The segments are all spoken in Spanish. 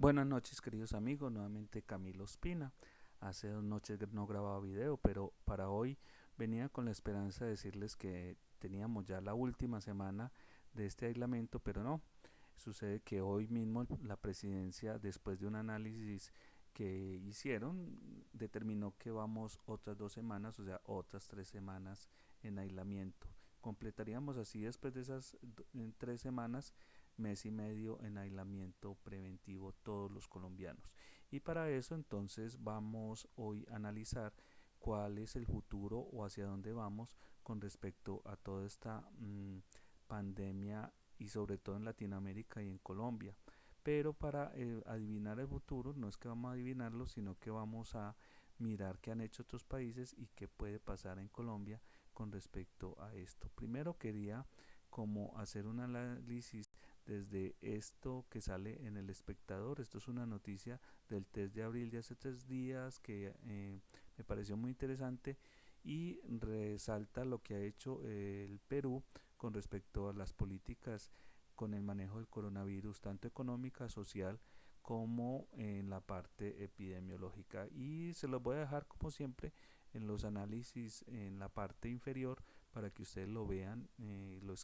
Buenas noches, queridos amigos. Nuevamente Camilo Espina. Hace 2 noches no grababa video, pero para hoy venía con la esperanza de decirles que teníamos ya la última semana de este aislamiento, pero no. Sucede que hoy mismo la presidencia, después de un análisis que hicieron, determinó que vamos otras 2 semanas, o sea, otras 3 semanas en aislamiento. Completaríamos así después de esas 3 semanas, mes y medio en aislamiento preventivo todos los colombianos. Y para eso entonces vamos hoy a analizar cuál es el futuro o hacia dónde vamos con respecto a toda esta pandemia y sobre todo en Latinoamérica y en Colombia. Pero para adivinar el futuro no es que vamos a adivinarlo, sino que vamos a mirar qué han hecho otros países y qué puede pasar en Colombia con respecto a esto. Primero quería como hacer un análisis desde esto que sale en El Espectador. Esto es una noticia del test de abril de hace 3 días que me pareció muy interesante y resalta lo que ha hecho el Perú con respecto a las políticas con el manejo del coronavirus, tanto económica, social, como en la parte epidemiológica. Y se los voy a dejar como siempre en los análisis en la parte inferior para que ustedes lo vean, lo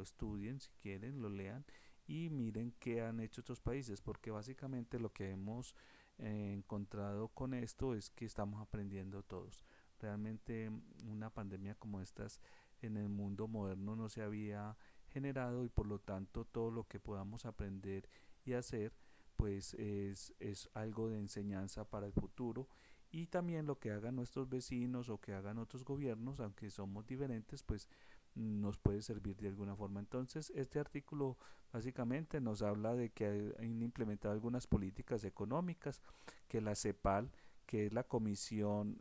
estudien si quieren, lo lean y miren qué han hecho otros países, porque básicamente lo que hemos encontrado con esto es que estamos aprendiendo todos. Realmente una pandemia como estas en el mundo moderno no se había generado y por lo tanto todo lo que podamos aprender y hacer pues es algo de enseñanza para el futuro y también lo que hagan nuestros vecinos o que hagan otros gobiernos, aunque somos diferentes, pues nos puede servir de alguna forma. Entonces, este artículo básicamente nos habla de que han implementado algunas políticas económicas, que la CEPAL, que es la Comisión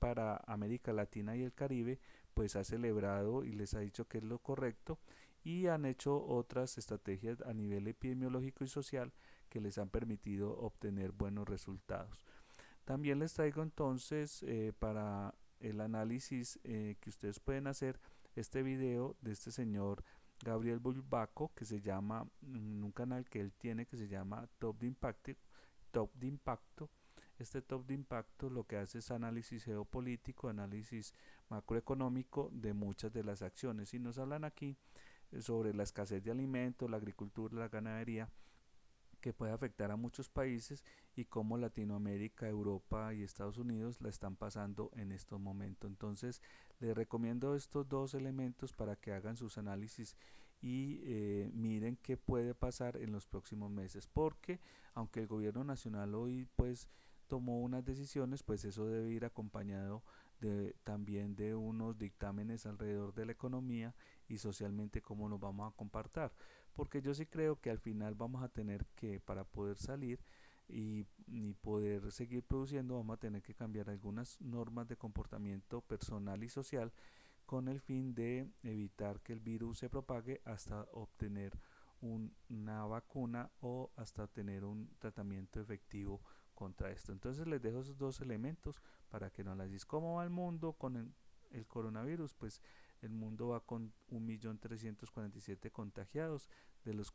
para América Latina y el Caribe, pues ha celebrado y les ha dicho que es lo correcto y han hecho otras estrategias a nivel epidemiológico y social que les han permitido obtener buenos resultados. También les traigo entonces para el análisis que ustedes pueden hacer este video de este señor Gabriel Bulbaco que se llama, un canal que él tiene que se llama Top de Impacto. Este top de impacto lo que hace es análisis geopolítico, análisis macroeconómico de muchas de las acciones y nos hablan aquí sobre la escasez de alimentos, la agricultura, la ganadería que puede afectar a muchos países y cómo Latinoamérica, Europa y Estados Unidos la están pasando en estos momentos. Entonces, les recomiendo estos dos elementos para que hagan sus análisis y miren qué puede pasar en los próximos meses, porque aunque el gobierno nacional hoy pues tomó unas decisiones, pues eso debe ir acompañado de también de unos dictámenes alrededor de la economía y socialmente cómo nos vamos a comportar, porque yo sí creo que al final vamos a tener que, para poder salir y poder seguir produciendo, vamos a tener que cambiar algunas normas de comportamiento personal y social con el fin de evitar que el virus se propague hasta obtener una vacuna o hasta tener un tratamiento efectivo contra esto. Entonces les dejo esos dos elementos para que nos las digan. ¿Cómo va el mundo con el coronavirus? Pues el mundo va con 1.347.000 contagiados, de los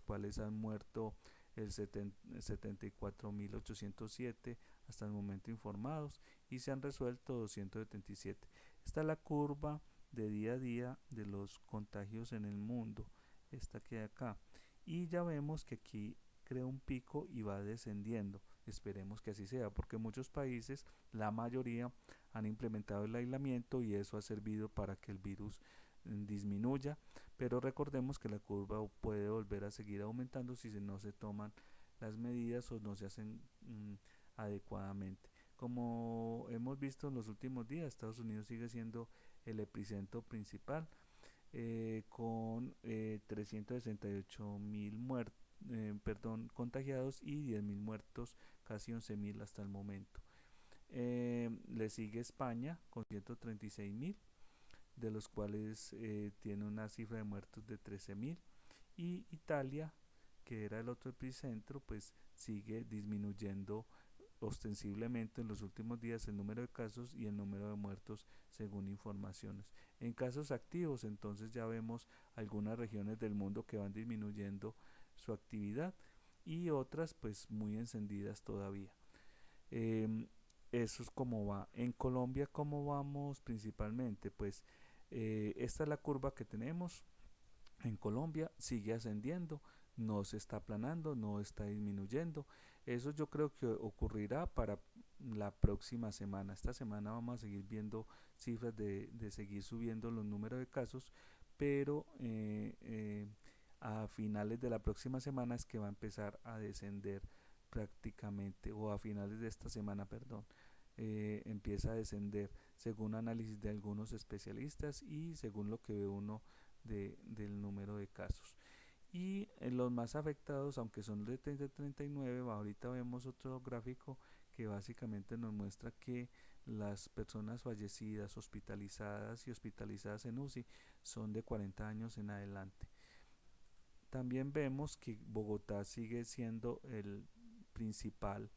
cuales han muerto el 74.807 hasta el momento informados y se han resuelto 277. Esta es la curva de día a día de los contagios en el mundo, esta que hay acá. Y ya vemos que aquí crea un pico y va descendiendo. Esperemos que así sea, porque muchos países, la mayoría, han implementado el aislamiento y eso ha servido para que el virus disminuya, pero recordemos que la curva puede volver a seguir aumentando si no se toman las medidas o no se hacen adecuadamente. Como hemos visto en los últimos días, Estados Unidos sigue siendo el epicentro principal con 368.000 contagiados y 10.000 muertos, casi 11.000 hasta el momento. Le sigue España con 136.000, de los cuales tiene una cifra de muertos de 13.000, y Italia, que era el otro epicentro, pues sigue disminuyendo ostensiblemente en los últimos días el número de casos y el número de muertos según informaciones. En casos activos, entonces ya vemos algunas regiones del mundo que van disminuyendo su actividad y otras pues muy encendidas todavía. Em, Eso es como va. En Colombia, ¿cómo vamos principalmente? Pues esta es la curva que tenemos. En Colombia sigue ascendiendo, no se está aplanando, no está disminuyendo. Eso yo creo que ocurrirá para la próxima semana. Esta semana vamos a seguir viendo cifras de seguir subiendo los números de casos, pero a finales de la próxima semana es que va a empezar a descender prácticamente, o a finales de esta semana, perdón, empieza a descender según análisis de algunos especialistas y según lo que ve uno del número de casos. Y los más afectados, aunque son de 30 a 39, ahorita vemos otro gráfico que básicamente nos muestra que las personas fallecidas, hospitalizadas y hospitalizadas en UCI son de 40 años en adelante. También vemos que Bogotá sigue siendo el principal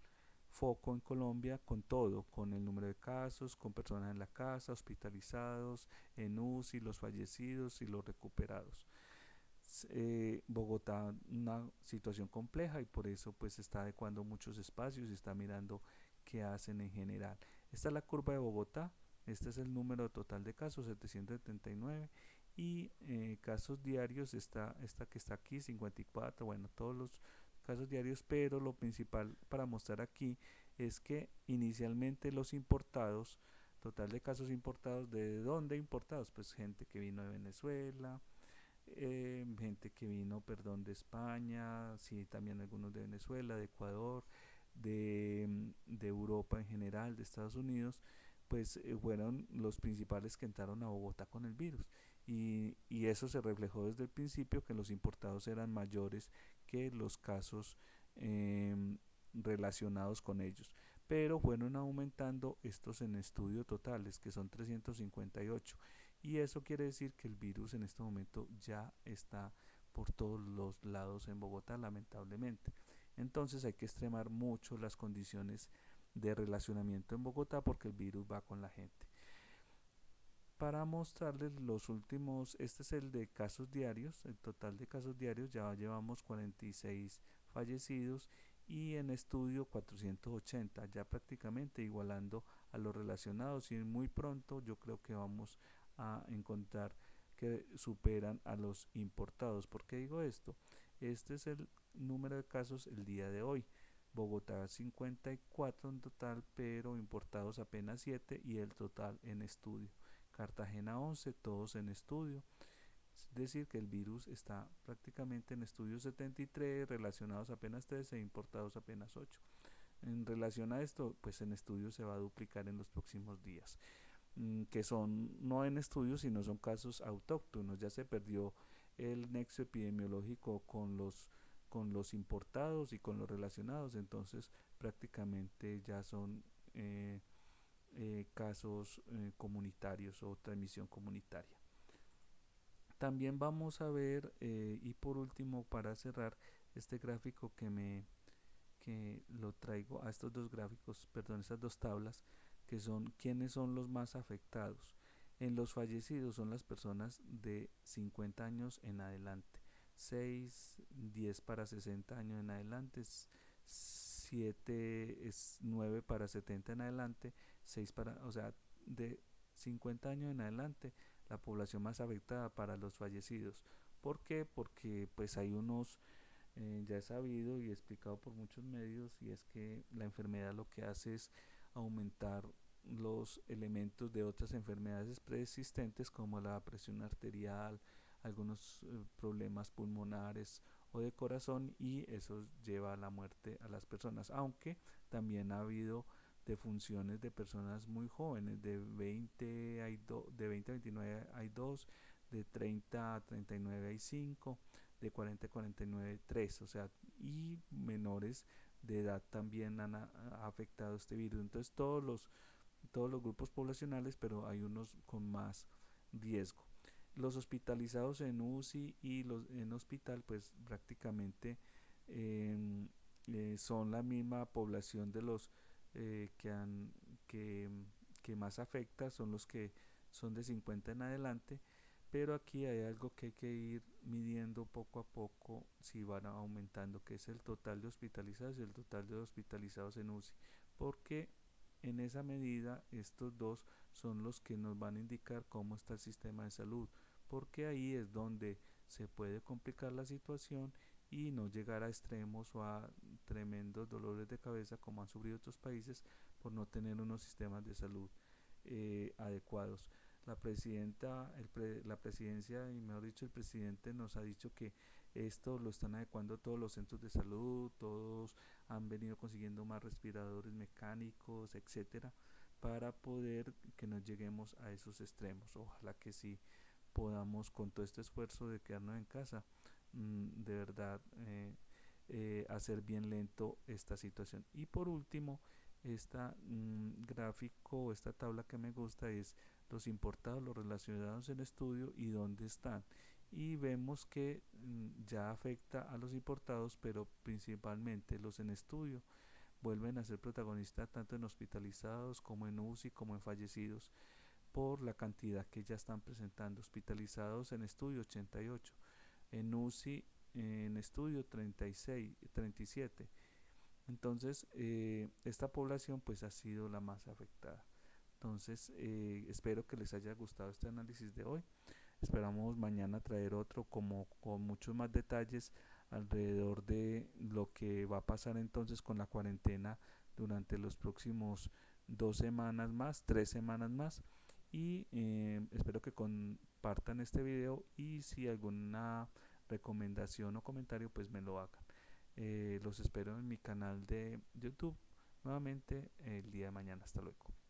foco en Colombia con todo, con el número de casos, con personas en la casa, hospitalizados, en UCI, los fallecidos y los recuperados. Bogotá una situación compleja y por eso pues está adecuando muchos espacios y está mirando qué hacen en general. Esta es la curva de Bogotá, este es el número total de casos, 779 y casos diarios, esta que está aquí, 54, bueno, todos los casos diarios, pero lo principal para mostrar aquí es que inicialmente los importados, total de casos importados, ¿de dónde importados? Pues gente que vino de Venezuela, gente que vino, perdón, de España, sí, también algunos de Venezuela, de Ecuador, de Europa en general, de Estados Unidos, pues fueron los principales que entraron a Bogotá con el virus. Y eso se reflejó desde el principio que los importados eran mayores que los casos relacionados con ellos. Pero fueron aumentando estos en estudio totales, que son 358 y eso quiere decir que el virus en este momento ya está por todos los lados en Bogotá, lamentablemente. Entonces hay que extremar mucho las condiciones de relacionamiento en Bogotá porque el virus va con la gente. Para mostrarles los últimos, este es el de casos diarios, el total de casos diarios, ya llevamos 46 fallecidos y en estudio 480, ya prácticamente igualando a los relacionados y muy pronto yo creo que vamos a encontrar que superan a los importados. ¿Por qué digo esto? Este es el número de casos el día de hoy. Bogotá 54 en total, pero importados apenas 7 y el total en estudio. Cartagena 11, todos en estudio. Es decir, que el virus está prácticamente en estudio 73, relacionados apenas 13 e importados apenas 8. En relación a esto, pues en estudio se va a duplicar en los próximos días, que son no en estudios, sino son casos autóctonos. Ya se perdió el nexo epidemiológico con los importados y con los relacionados, entonces prácticamente ya son casos comunitarios o transmisión comunitaria. También vamos a ver, y por último, para cerrar, este gráfico que lo traigo a estos dos gráficos, perdón, estas dos tablas, que son quiénes son los más afectados. En los fallecidos son las personas de 50 años en adelante, 6, 10 para 60 años en adelante, 7, 9 para 70 en adelante, 6 para, o sea, de 50 años en adelante, la población más afectada para los fallecidos. ¿Por qué? Porque pues hay unos ya es sabido y explicado por muchos medios y es que la enfermedad lo que hace es aumentar los elementos de otras enfermedades preexistentes como la presión arterial, algunos problemas pulmonares o de corazón y eso lleva a la muerte a las personas, aunque también ha habido defunciones de personas muy jóvenes, de 20, de 20 a 29 hay 2, de 30 a 39 hay 5, de 40 a 49 3, o sea, y menores de edad también ha afectado este virus. Entonces todos los grupos poblacionales, pero hay unos con más riesgo. Los hospitalizados en UCI y los en hospital, pues prácticamente eh, son la misma población de los que, que, que más afecta, son los que son de 50 en adelante, pero aquí hay algo que hay que ir midiendo poco a poco si van aumentando, que es el total de hospitalizados y el total de hospitalizados en UCI, porque en esa medida estos dos son los que nos van a indicar cómo está el sistema de salud, porque ahí es donde se puede complicar la situación y no llegar a extremos o a tremendos dolores de cabeza como han sufrido otros países por no tener unos sistemas de salud adecuados. La presidencia y mejor dicho el presidente nos ha dicho que esto lo están adecuando todos los centros de salud, todos han venido consiguiendo más respiradores mecánicos, etcétera, para poder que no lleguemos a esos extremos. Ojalá que sí podamos con todo este esfuerzo de quedarnos en casa, de verdad hacer bien lento esta situación. Y por último, esta gráfico, esta tabla que me gusta es los importados, los relacionados en estudio y dónde están. Y vemos que ya afecta a los importados, pero principalmente los en estudio vuelven a ser protagonistas tanto en hospitalizados como en UCI como en fallecidos por la cantidad que ya están presentando. Hospitalizados en estudio 88, en UCI en estudio 36, 37. Entonces, esta población pues ha sido la más afectada. Entonces, espero que les haya gustado este análisis de hoy. Esperamos mañana traer otro como con muchos más detalles alrededor de lo que va a pasar entonces con la cuarentena durante los próximos 2 semanas más, 3 semanas más. Y espero que compartan este video y si alguna recomendación o comentario pues me lo hagan. Los espero en mi canal de YouTube nuevamente el día de mañana. Hasta luego.